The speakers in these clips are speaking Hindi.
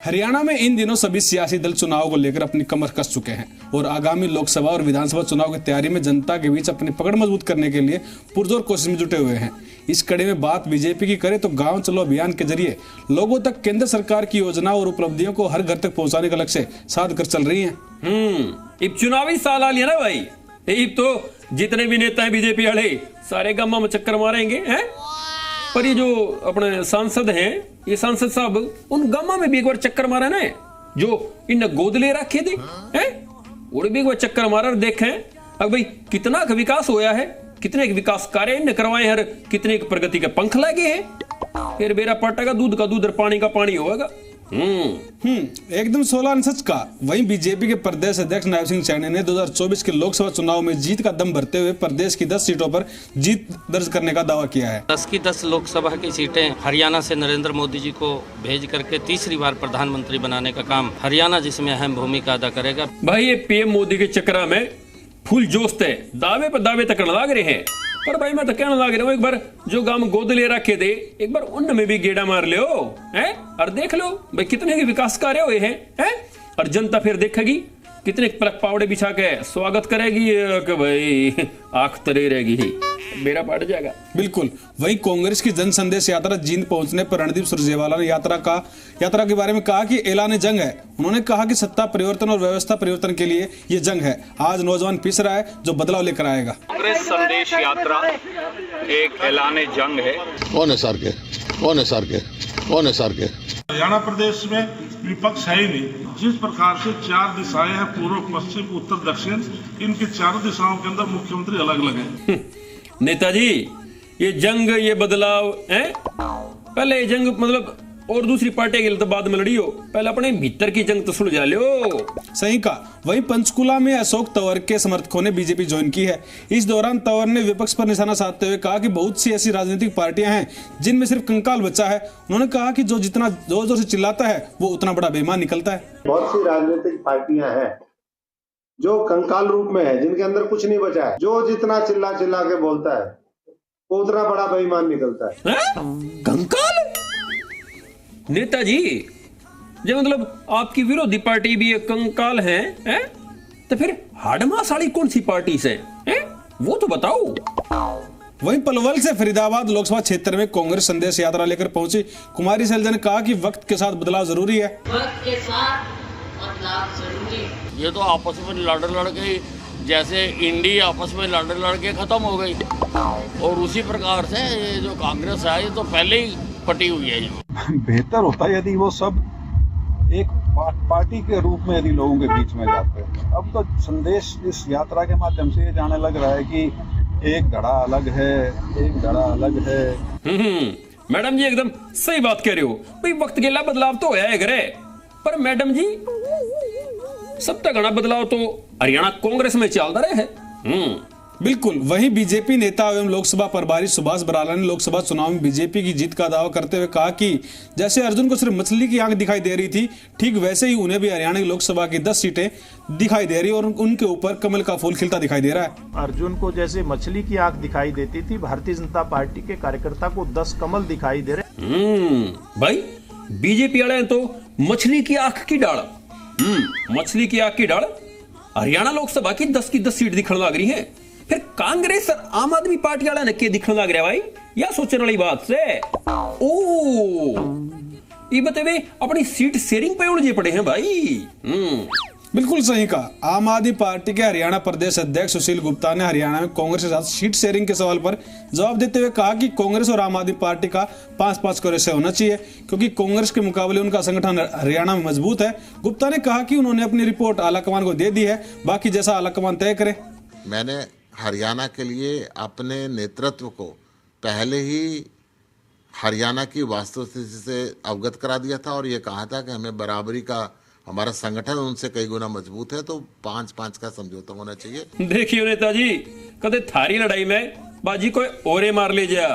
हरियाणा में इन दिनों सभी सियासी दल चुनाव को लेकर अपनी कमर कस चुके हैं और आगामी लोकसभा और विधानसभा चुनाव की तैयारी में जनता के बीच अपनी पकड़ मजबूत करने के लिए पुरजोर कोशिश में जुटे हुए हैं। इस कड़ी में बात बीजेपी की करे तो गांव चलो अभियान के जरिए लोगों तक केंद्र सरकार की योजना और उपलब्धियों को हर घर तक पहुंचाने का लक्ष्य साध कर चल रही है। अब चुनावी साल आ लिया ना भाई, अब तो जितने भी नेता है बीजेपी वाले सारे गांव में चक्कर मारेंगे हैं। पर ये जो अपने सांसद हैं, ये सांसद साहब उन गांव में भी एक बार चक्कर मारा ना, जो इन गोद ले रखे थे हैं, और भी एक बार चक्कर मारा और देखें अब भाई कितना विकास होया है, कितने विकास कार्य इनने करवाए हैं, कितने प्रगति के पंख लगे हैं। फिर बेरा पाटा का दूध और पानी का पानी होगा। एकदम 16 सच का। वहीं बीजेपी के प्रदेश अध्यक्ष नायब सिंह सैनी ने 2024 के लोकसभा चुनाव में जीत का दम भरते हुए प्रदेश की 10 सीटों पर जीत दर्ज करने का दावा किया है। 10 की 10 लोकसभा की सीटें हरियाणा से नरेंद्र मोदी जी को भेज करके तीसरी बार प्रधानमंत्री बनाने का काम हरियाणा जिसमें अहम भूमिका अदा करेगा। भाई ये पीएम मोदी के चक्कर में फुल जोश है, दावे पर दावे तक लग रहे हैं। पर भाई मैं तो कहना लग रहा हूँ, एक बार जो गांव गोद ले रखे थे एक बार उनमें भी गेड़ा मार लो हैं और देख लो भाई कितने के विकास कार्य हुए हैं और जनता फिर देखेगी कितने पलक पावड़े बिछा के स्वागत करेगी कि भाई आंख तरे रहेगी, मेरा पड़ जाएगा। बिल्कुल। वहीं कांग्रेस की जन संदेश यात्रा जींद पहुंचने पर रणदीप सुरजेवाला ने यात्रा के बारे में कहा कि ऐलान जंग है। उन्होंने कहा कि सत्ता परिवर्तन और व्यवस्था परिवर्तन के लिए ये जंग है। आज नौजवान पिस रहा है जो बदलाव लेकर आएगा। कांग्रेस संदेश यात्रा एक ऐलान जंग है। कौन है सर के हरियाणा प्रदेश में विपक्ष है ही नहीं। जिस प्रकार से 4 दिशाएं हैं, पूर्व पश्चिम उत्तर दक्षिण, इनकी चारों दिशाओं के अंदर मुख्यमंत्री अलग अलग हैं। नेताजी ये जंग, ये बदलाव है, पहले ये जंग मतलब और दूसरी पार्टी के लिए तो बाद में लड़ी हो, पहले अपने भीतर की जंग तो सुलझा लो। सही कहा। वहीं पंचकुला में अशोक तंवर के समर्थकों ने बीजेपी ज्वाइन की है। इस दौरान तंवर ने विपक्ष पर निशाना साधते हुए कहा कि बहुत सी ऐसी राजनीतिक पार्टियां हैं जिनमें सिर्फ कंकाल बचा है। उन्होंने कहा कि जो जितना जोर जोर से चिल्लाता है वो उतना बड़ा बेईमान निकलता है। बहुत सी राजनीतिक पार्टियां हैं जो कंकाल रूप में है, जिनके अंदर कुछ नहीं बचा है। जो जितना चिल्ला के बोलता है वो उतना बड़ा बेईमान निकलता है। कंकाल नेताजी, जो मतलब आपकी विरोधी पार्टी भी एक कंकाल है, तो फिर हाडमास वाली कौन सी पार्टी से है वो तो बताओ। वहीं पलवल से फरीदाबाद लोकसभा क्षेत्र में कांग्रेस संदेश यात्रा लेकर पहुंची कुमारी सैलजा ने कहा कि वक्त के साथ बदलाव जरूरी है। वक्त के साथ बदलाव जरूरी। ये तो आपस में लड़ के जैसे इंडी आपस में लड़ के खत्म हो गई, और उसी प्रकार से ये जो कांग्रेस है ये तो पहले ही पटी हुई है। बेहतर होता है यदि वो सब एक पार्टी के रूप में यदि लोगों के बीच में जाते हैं। अब तो संदेश इस यात्रा के माध्यम से ये जाने लग रहा है कि एक धड़ा अलग है, एक धड़ा अलग है। मैडम जी एकदम सही बात कह रहे हो भाई, वक्त के लिए बदलाव तो है घरे, पर मैडम जी सब तक घना बदलाव तो हरियाणा कांग्रेस में चलता रहे है। बिल्कुल। वहीं बीजेपी नेता एवं लोकसभा प्रभारी सुभाष बराला ने लोकसभा चुनाव में बीजेपी की जीत का दावा करते हुए कहा कि जैसे अर्जुन को सिर्फ मछली की आंख दिखाई दे रही थी, ठीक वैसे ही उन्हें भी हरियाणा की लोकसभा की 10 सीटें दिखाई दे रही और उनके ऊपर कमल का फूल खिलता दिखाई दे रहा है। अर्जुन को जैसे मछली की आंख दिखाई देती थी, भारतीय जनता पार्टी के कार्यकर्ता को 10 कमल दिखाई दे रहे। भाई बीजेपी वाले तो मछली की आंख की डाल, मछली की आंख की डाल हरियाणा लोकसभा की 10 की 10 सीट दिखने लग रही है। फिर कांग्रेस और आम आदमी पार्टी वाला ने के दिखने लग रहा भाई, या सोचने वाली बात से। ओ ये बतावे अपनी सीट शेयरिंग पे उलझे पड़े हैं भाई। बिल्कुल सही कहा। आम आदमी पार्टी के हरियाणा प्रदेश अध्यक्ष सुशील गुप्ता ने हरियाणा में कांग्रेस के साथ सीट शेयरिंग के सवाल पर जवाब देते हुए कहा कि कांग्रेस और आम आदमी पार्टी का 5-5 का रेशो होना चाहिए, क्योंकि कांग्रेस के मुकाबले उनका संगठन हरियाणा में मजबूत है। गुप्ता ने कहा कि उन्होंने अपनी रिपोर्ट आलाकमान को दे दी है, बाकी जैसा आलाकमान तय करे। मैंने हरियाणा के लिए अपने नेतृत्व को पहले ही हरियाणा की वास्तुस्थिति से अवगत करा दिया था और ये कहा था कि हमें बराबरी का, हमारा संगठन उनसे कई गुना मजबूत है, तो 5-5 का समझौता होना चाहिए। देखिए नेताजी, कदे थारी लड़ाई में बाजी कोई ओरे मार ले जा।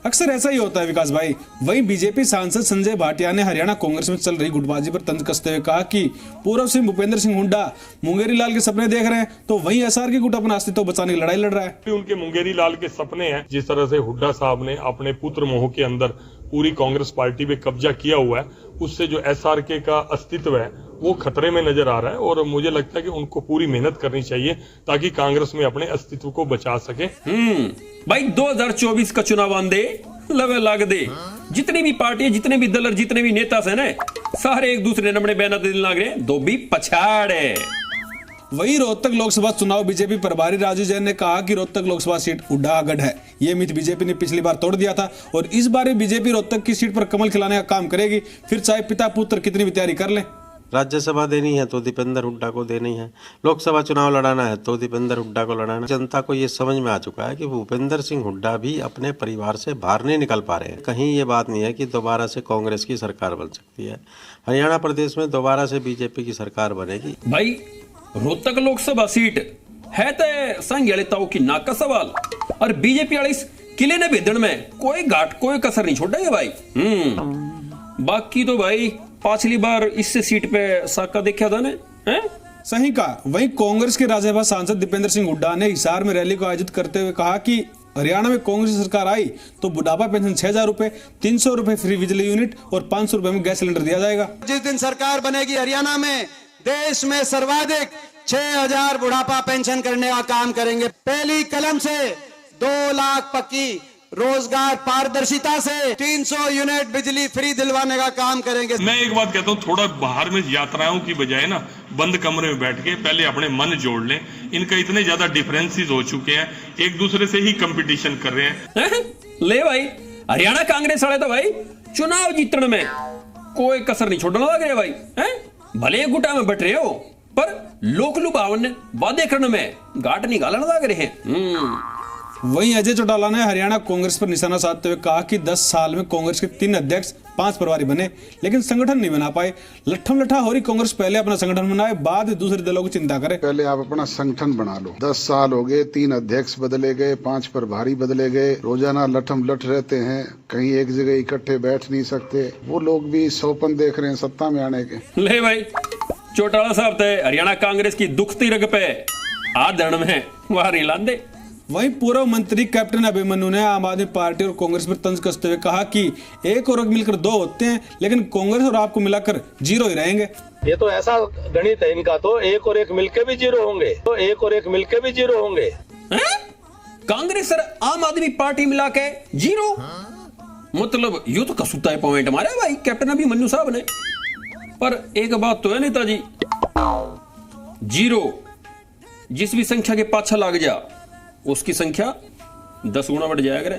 अक्सर ऐसा ही होता है विकास भाई। वहीं बीजेपी सांसद संजय भाटिया ने हरियाणा कांग्रेस में चल रही गुटबाजी पर तंज कसते हुए कहा कि पूर्व सिंह भूपेंद्र सिंह हुड्डा मुंगेरी लाल के सपने देख रहे हैं, तो वहीं एसआर की गुट अपना अस्तित्व बचाने की लड़ाई लड़ रहा है। उनके मुंगेरी लाल के सपने हैं, जिस तरह से हुड्डा साहब ने अपने पुत्र मोह के अंदर पूरी कांग्रेस पार्टी पे कब्जा किया हुआ है, उससे जो SRK का अस्तित्व है वो खतरे में नजर आ रहा है। और मुझे लगता है कि उनको पूरी मेहनत करनी चाहिए ताकि कांग्रेस में अपने अस्तित्व को बचा सके। भाई 2024 का चुनाव आंदे लवे लाग दे, जितनी भी पार्टी, जितने भी दल और जितने भी नेता से ना, सारे एक दूसरे नमने बयान देने लग रहे हैं, दो भी पछाड़। वही रोहतक लोकसभा चुनाव बीजेपी प्रभारी राजू जैन ने कहा कि रोहतक लोकसभा सीट उड़ागढ़ है। ये मिथ बीजेपी ने पिछली बार तोड़ दिया था और इस बार बीजेपी रोहतक की सीट पर कमल खिलाने का काम करेगी, फिर चाहे पिता पुत्र कितनी भी तैयारी कर लें। राज्यसभा देनी है तो दीपेंद्र हुड्डा को देनी है, लोकसभा चुनाव लड़ाना है तो दीपेंद्र हुड्डा को लड़ाना है। जनता को ये समझ में आ चुका है कि भूपेंद्र सिंह हुड्डा भी अपने परिवार से बाहर नहीं निकल पा रहे हैं। कहीं ये बात नहीं है कि दोबारा से कांग्रेस की सरकार बन सकती है। हरियाणा प्रदेश में दोबारा से बीजेपी की सरकार बनेगी। भाई रोहतक लोकसभा सीट है तो संघ ललिताओं की नाक का सवाल, और बीजेपी वाले इस किले ने भेदन में कोई घाट कोई कसर नहीं छोड़ा है भाई। बाकी तो भाई पिछली बार इससे सीट पे साका देखा था ने, सही कहा। वहीं कांग्रेस के राज्यसभा सांसद दीपेंद्र सिंह हुड्डा ने हिसार में रैली को आयोजित करते हुए कहा कि हरियाणा में कांग्रेस सरकार आई तो बुढ़ापा पेंशन 6,000 रुपए, 300 रुपए फ्री बिजली यूनिट और 500 रुपए में गैस सिलेंडर दिया जाएगा। जिस दिन सरकार बनेगी हरियाणा में देश में सर्वाधिक 6,000 बुढ़ापा पेंशन करने का काम करेंगे। पहली कलम से 2 लाख पक्की रोजगार पारदर्शिता से 300 यूनिट बिजली फ्री दिलवाने का काम करेंगे। मैं एक बात कहता हूँ, थोड़ा बाहर में यात्राओं की बजाय ना बंद कमरे में बैठ के पहले अपने मन जोड़ लें। इनका इतने ज्यादा डिफरेंसेस हो चुके हैं, एक दूसरे से ही कंपटीशन कर रहे हैं। ले भाई हरियाणा कांग्रेस वाले तो भाई चुनाव जीतने में कोई कसर नहीं छोड़ने लग रहे भाई। भले गुटा में बैठ रहे हो पर लोक लुभावन वादे करने में घाट निकालने लग रहे हैं। वहीं अजय चौटाला ने हरियाणा कांग्रेस पर निशाना साधते हुए कहा कि 10 साल में कांग्रेस के 3 अध्यक्ष 5 प्रभारी बने लेकिन संगठन नहीं बना पाए। लट्ठम लट्ठा हो रही कांग्रेस पहले अपना संगठन बनाए, बाद दूसरे दलों की चिंता करे। पहले आप अपना संगठन बना लो। 10 साल हो गए, 3 अध्यक्ष बदले गए, 5 प्रभारी बदले गए, रोजाना लट्ठम लट रहते हैं, कहीं एक जगह इकट्ठे बैठ नहीं सकते। वो लोग भी सौपन देख रहे हैं सत्ता में आने के। ले भाई चौटाला साहब थे हरियाणा कांग्रेस की दुखती रग पे आधरण में वहां लांदे। वहीं पूर्व मंत्री कैप्टन अभिमन्यु ने आम आदमी पार्टी और कांग्रेस पर तंज कसते हुए कहा कि 1 और 1 मिलकर 2 होते हैं लेकिन कांग्रेस और आपको मिलाकर 0 ही रहेंगे। ये तो ऐसा गणित है इनका, तो 1 और 1 मिलकर भी 0 होंगे, तो 1 और 1 मिलकर भी 0 होंगे। कांग्रेस और आम आदमी पार्टी मिला के 0, मतलब यू तो कसूता है पॉइंट हमारे भाई कैप्टन अभिमन्यु साहब ने। पर एक बात तो है नेताजी, 0 जिस भी संख्या के पाछा लग जा उसकी संख्या 10 गुना बढ़ जाया करे।